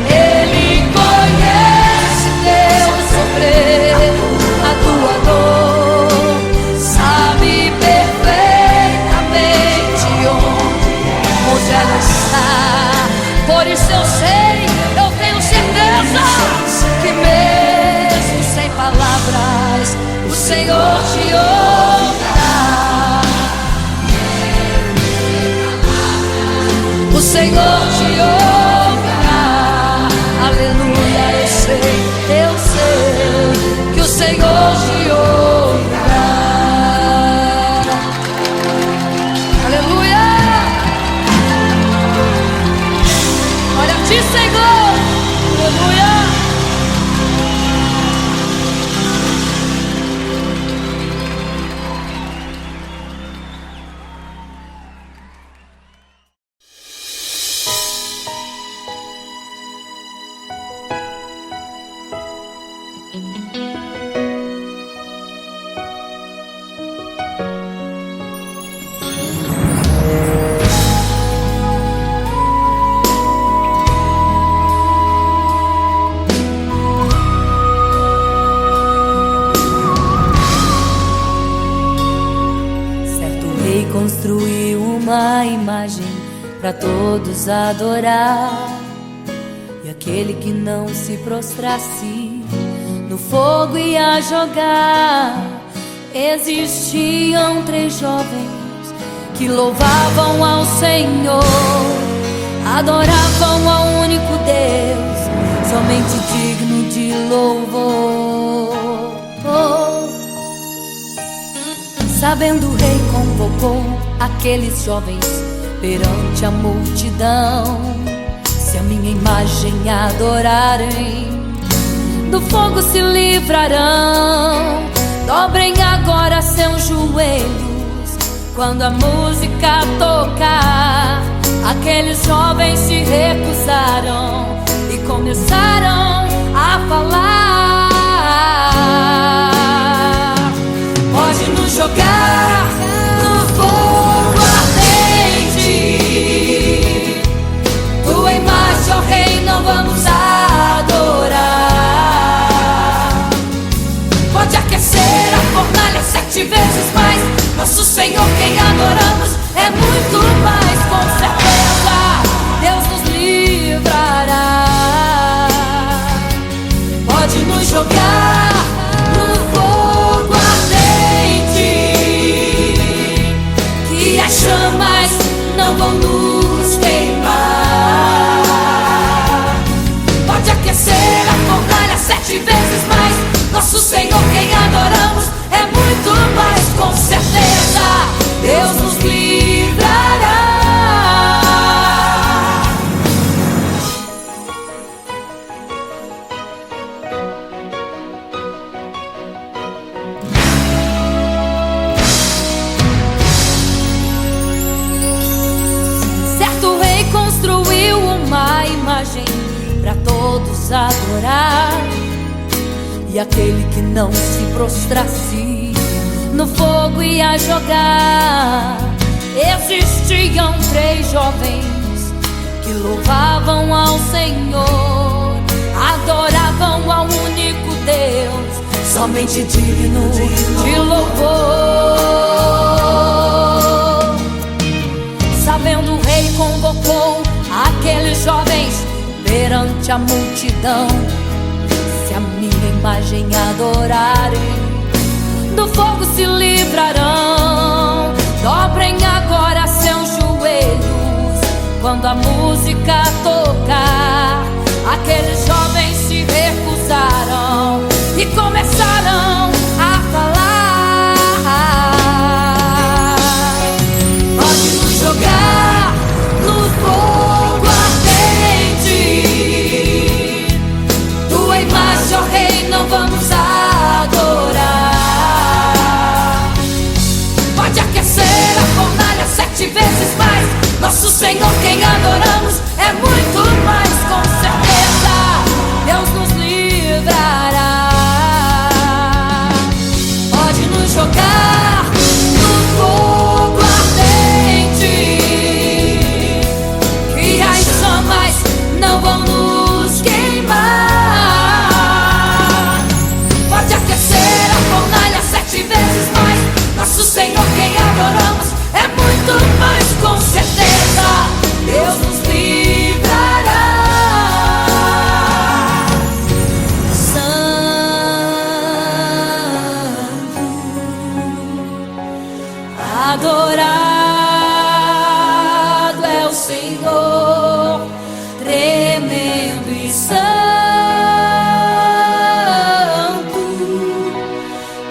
Ele conhece teu sofrer, a tua dor, sabe perfeitamente onde ela está. Por isso eu sei, eu tenho certeza que mesmo sem palavras o Senhor te ouvirá. O Senhor te ouvirá. Aleluia, eu sei que o Senhor te ouvirá. Aleluia. Olha a ti, Senhor. Aleluia. Construiu uma imagem para todos adorar, e aquele que não se prostrasse no fogo ia jogar. Existiam 3 jovens que louvavam ao Senhor, adoravam ao único Deus, somente digno de louvor. Sabendo, o rei convocou aqueles jovens perante a multidão. Se a minha imagem adorarem, do fogo se livrarão. Dobrem agora seus joelhos quando a música tocar. Aqueles jovens se recusaram e começaram a falar: pode nos jogar no fogo ardente, tua imagem, ó Rei, não vamos adorar. Pode aquecer a fornalha 7 vezes mais, nosso Senhor quem adoramos é muito mais. Com certeza Deus nos livrará. Pode nos jogar no fogo ardente, que as chamas não vão nos queimar. Pode aquecer a fornalha 7 vezes mais, nosso Senhor quem adoramos é muito mais. Com certeza Deus nos livrará. Certo rei construiu uma imagem para todos adorar, e aquele que não se prostrasse no fogo ia jogar. Existiam 3 jovens que louvavam ao Senhor, adoravam ao único Deus, somente digno de louvor. Sabendo, o rei convocou aqueles jovens perante a multidão. Se a minha imagem adorarem, do fogo se livrarão. Dobrem agora seus joelhos quando a música tocar. Aqueles jovens se recusaram e começaram a falar: pode nos jogar no fogo ardente, tua imagem, ó Rei, não vamos adorar. Pode aquecer a fornalha 7 vezes mais, nosso Senhor quem adoramos é muito mais. Com certeza Deus nos livrará. Pode nos jogar no fogo ardente, que as chamas não vão nos queimar. Pode aquecer a fornalha 7 vezes mais, nosso Senhor quem adoramos é muito mais. Com certeza Deus nos livrará. Santo, adorado é o Senhor, tremendo e santo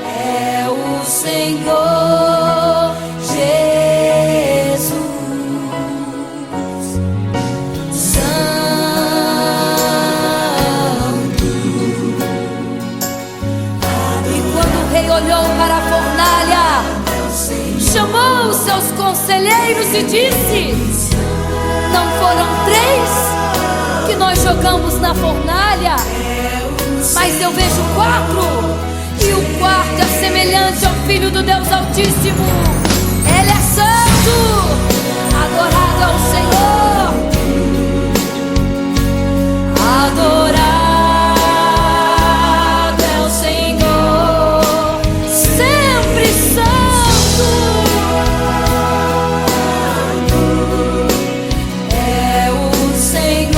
é o Senhor Jesus. Santo. E quando o rei olhou para a fornalha, chamou os seus conselheiros e disse: não foram 3 que nós jogamos na fornalha, mas eu vejo 4, e o quarto é semelhante ao Filho do Deus Altíssimo. Ele é santo, adorado ao Senhor, adorado é o Senhor, sempre santo é o Senhor.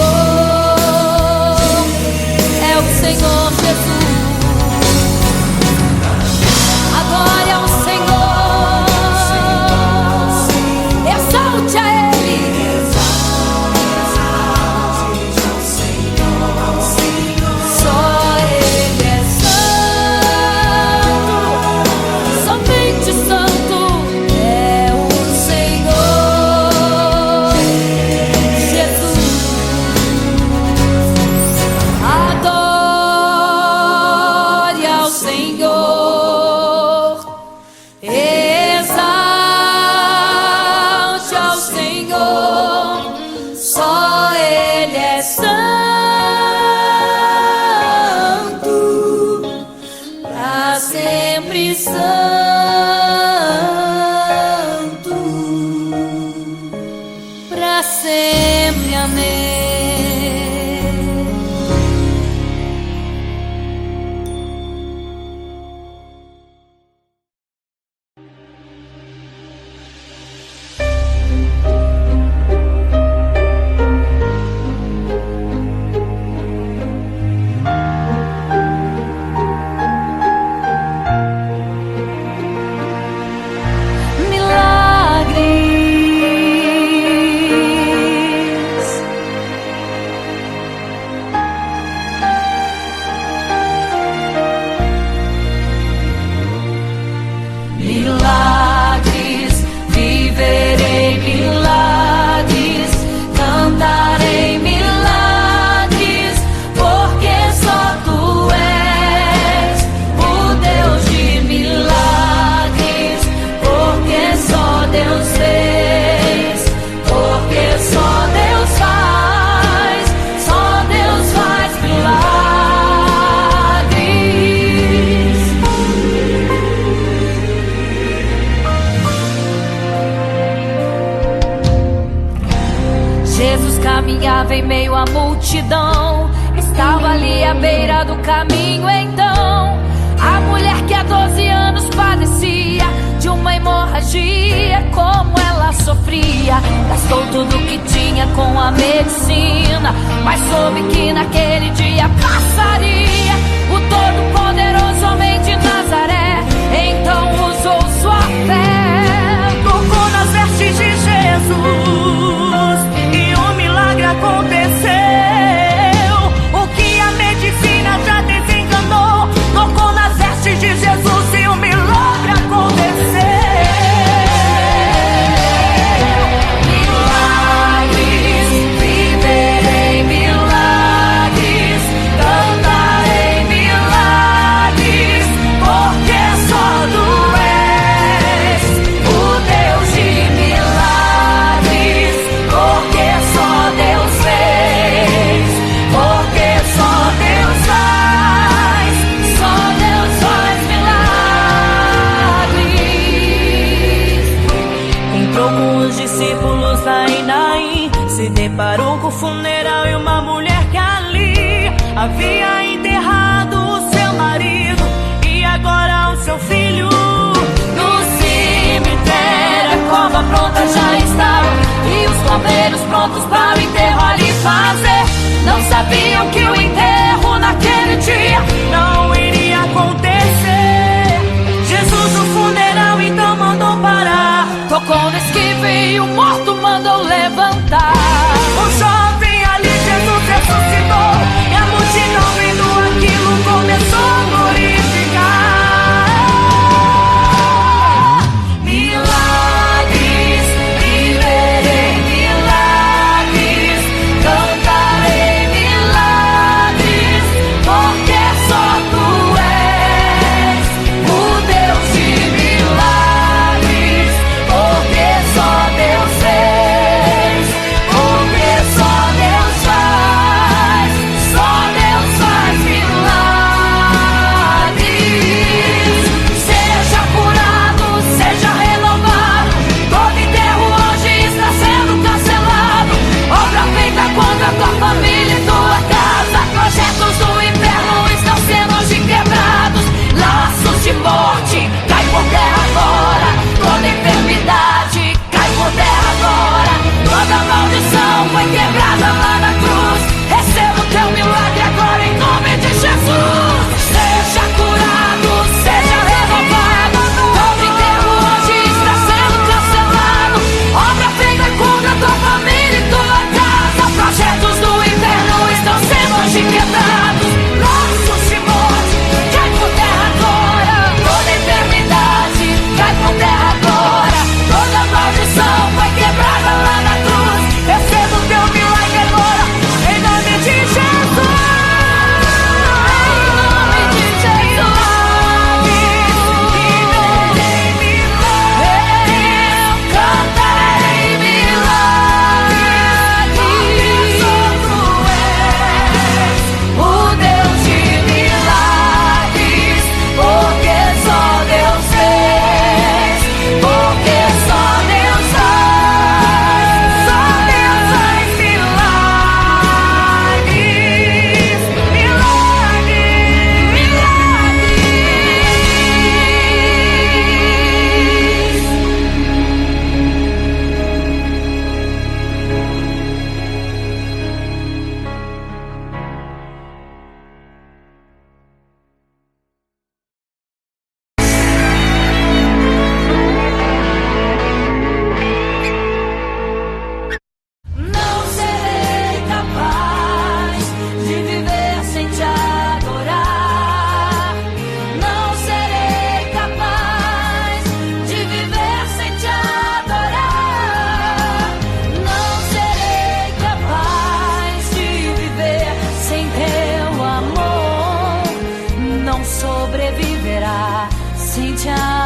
milagres, viverei milagres, cantarei milagres, porque só tu és o Deus de milagres, porque só Deus fez, porque só Deus faz milagres. Jesus caminhava em meio à multidão, estava ali à beira do caminho. Então a mulher que há 12 anos padecia de uma hemorragia, como ela sofria, gastou tudo que tinha com a medicina, mas soube que naquele dia passaria. O todo-poderoso homem de Nazaré então usou sua fé, tocou nas vestes de Jesus e um milagre aconteceu. O que a medicina já desenganou, tocou nas vestes de Jesus e um milagre aconteceu. Milagres, viverei milagres, cantarei milagres, porque só tu és o Deus de milagres, porque só Deus fez, porque só Deus faz milagres. Entrou com os discípulos lá em Naim, se deparou com o funeral e uma mulher que ali havia enterrado o seu marido e agora o seu filho. No cemitério a cova pronta já estava e os coveiros prontos para o enterro ali fazer. Não sabiam que o enterro naquele dia Não iria acontecer. Jesus no funeral então mandou parar. tocou no esquive e o morto mandou levantar. O jovem ali, Jesus ressuscitou, e a multidão vendo aquilo começou a glorificar. Milagres, viverei milagres, cantarei milagres, porque só tu és o Deus de milagres, porque só Deus fez, porque Cíntia.